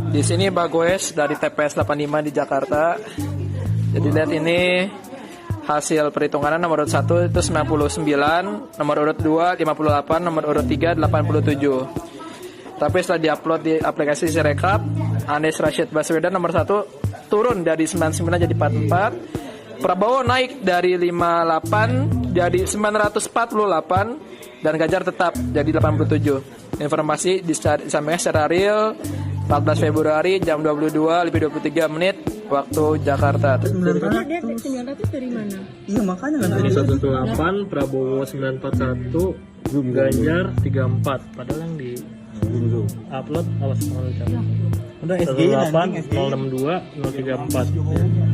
Di sini Bagoes dari TPS 85 di Jakarta. Jadi lihat ini hasil perhitungan nomor urut 1 itu 99, nomor urut 2 58, nomor urut 3 87. Tapi setelah diupload di aplikasi Sirekap, Anies Rashid Baswedan nomor 1 turun dari 99 jadi 44. Prabowo naik dari 58 jadi 948 dan Ganjar tetap jadi 87. Informasi disampaikan secara real 14 Februari jam 22:23 waktu Jakarta. Dia 900 dari mana? Iya makanya kan Ini 118, Prabowo 941, Ganjar 34. Padahal yang di upload awas udah SG 108 062 034.